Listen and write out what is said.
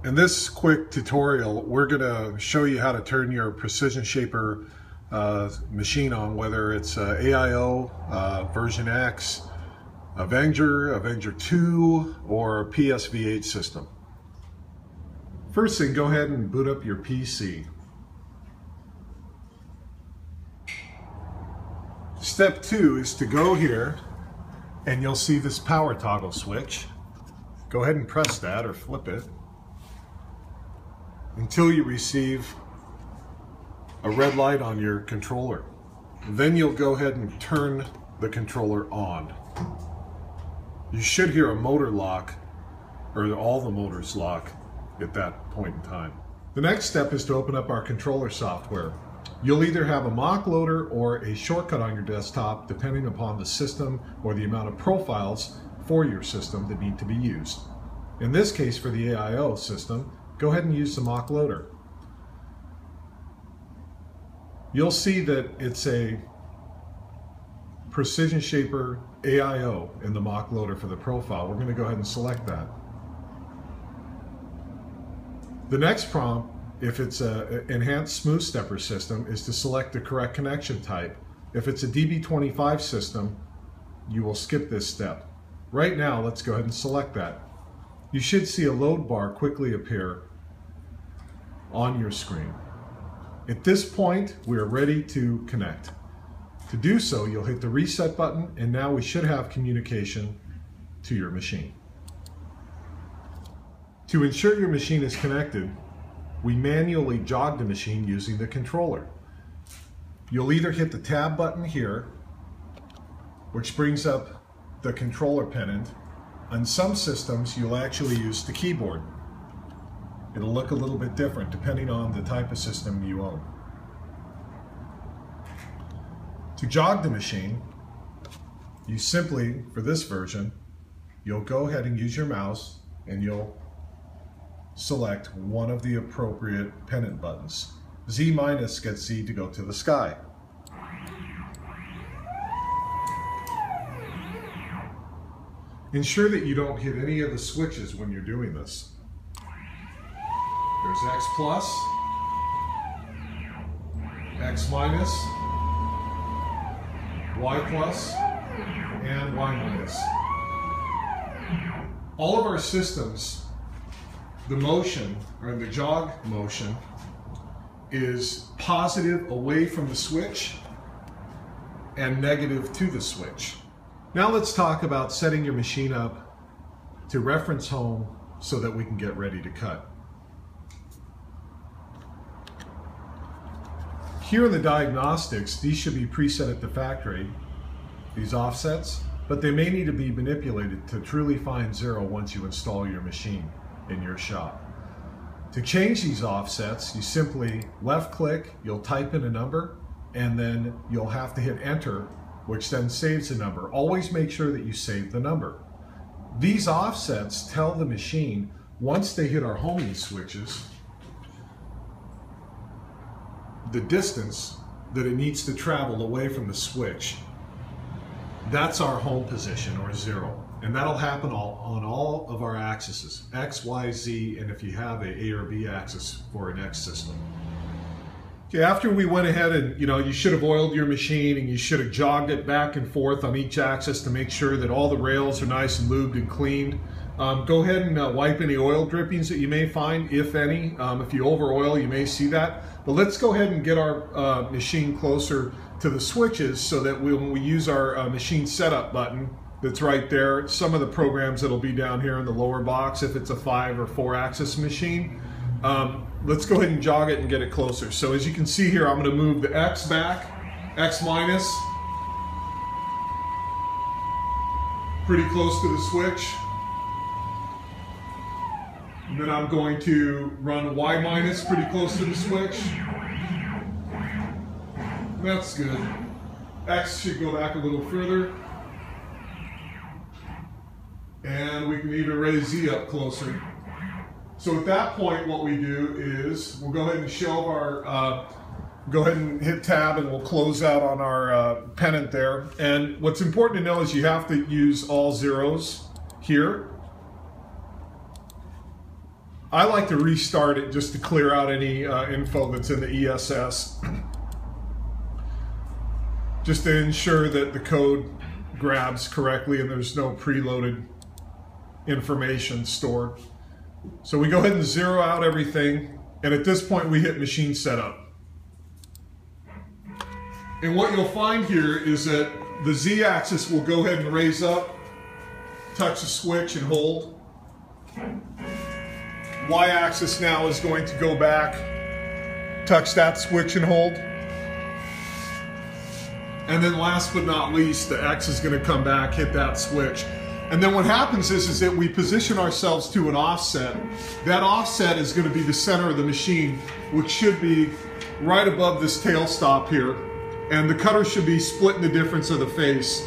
In this quick tutorial, we're going to show you how to turn your Precision Shaper machine on, whether it's AIO, version X, Avenger, Avenger 2, or PSVH system. First thing, go ahead and boot up your PC. Step 2 is to go here, and you'll see this power toggle switch. Go ahead and press that or flip it until you receive a red light on your controller. Then you'll go ahead and turn the controller on. You should hear a motor lock, or all the motors lock at that point in time. The next step is to open up our controller software. You'll either have a mock loader or a shortcut on your desktop, depending upon the system or the amount of profiles for your system that need to be used. In this case, for the AIO system, go ahead and use the mock loader. You'll see that it's a Precision Shaper AIO in the mock loader for the profile. We're going to go ahead and select that. The next prompt, if it's an enhanced smooth stepper system, is to select the correct connection type. If it's a DB25 system, you will skip this step. Right now, let's go ahead and select that. You should see a load bar quickly appear on your screen. At this point, we are ready to connect. To do so, you'll hit the reset button, and now we should have communication to your machine. To ensure your machine is connected, we manually jog the machine using the controller. You'll either hit the tab button here, which brings up the controller pennant. On some systems, you'll actually use the keyboard. It'll look a little bit different depending on the type of system you own. To jog the machine, you simply, for this version, you'll go ahead and use your mouse and you'll select one of the appropriate pennant buttons. Z- gets Z to go to the sky. Ensure that you don't hit any of the switches when you're doing this. There's X plus, X minus, Y plus, and Y minus. All of our systems, the motion, or the jog motion, is positive away from the switch and negative to the switch. Now let's talk about setting your machine up to reference home so that we can get ready to cut. Here in the diagnostics, these should be preset at the factory, these offsets, but they may need to be manipulated to truly find zero once you install your machine in your shop. To change these offsets, you simply left click, you'll type in a number, and then you'll have to hit enter, which then saves the number. Always make sure that you save the number. These offsets tell the machine, once they hit our homing switches, the distance that it needs to travel away from the switch. That's our home position, or zero. And that'll happen on all of our axes, X, Y, Z, and if you have a or B axis for an X system. Okay, after we went ahead and, you should have oiled your machine and you should have jogged it back and forth on each axis to make sure that all the rails are nice and lubed and cleaned. Go ahead and wipe any oil drippings that you may find, if any. If you over oil, you may see that. But let's go ahead and get our machine closer to the switches so that when we use our machine setup button that's right there, some of the programs that'll be down here in the lower box if it's a 5 or 4 axis machine. Let's go ahead and jog it and get it closer. So as you can see here, I'm going to move the X back, X minus, pretty close to the switch. And then I'm going to run Y minus pretty close to the switch. That's good. X should go back a little further. And we can even raise Z up closer. So at that point, what we do is we'll go ahead and shelve our, go ahead and hit tab and we'll close out on our pennant there. And what's important to know is you have to use all zeros here. I like to restart it just to clear out any info that's in the ESS, just to ensure that the code grabs correctly and there's no preloaded information stored. So we go ahead and zero out everything, and at this point we hit machine setup. And what you'll find here is that the Z-axis will go ahead and raise up, touch the switch and hold. Y-axis now is going to go back, touch that switch and hold. And then last but not least, the X is going to come back, hit that switch. And then what happens is that we position ourselves to an offset. That offset is going to be the center of the machine, which should be right above this tail stop here. And the cutter should be splitting the difference of the face.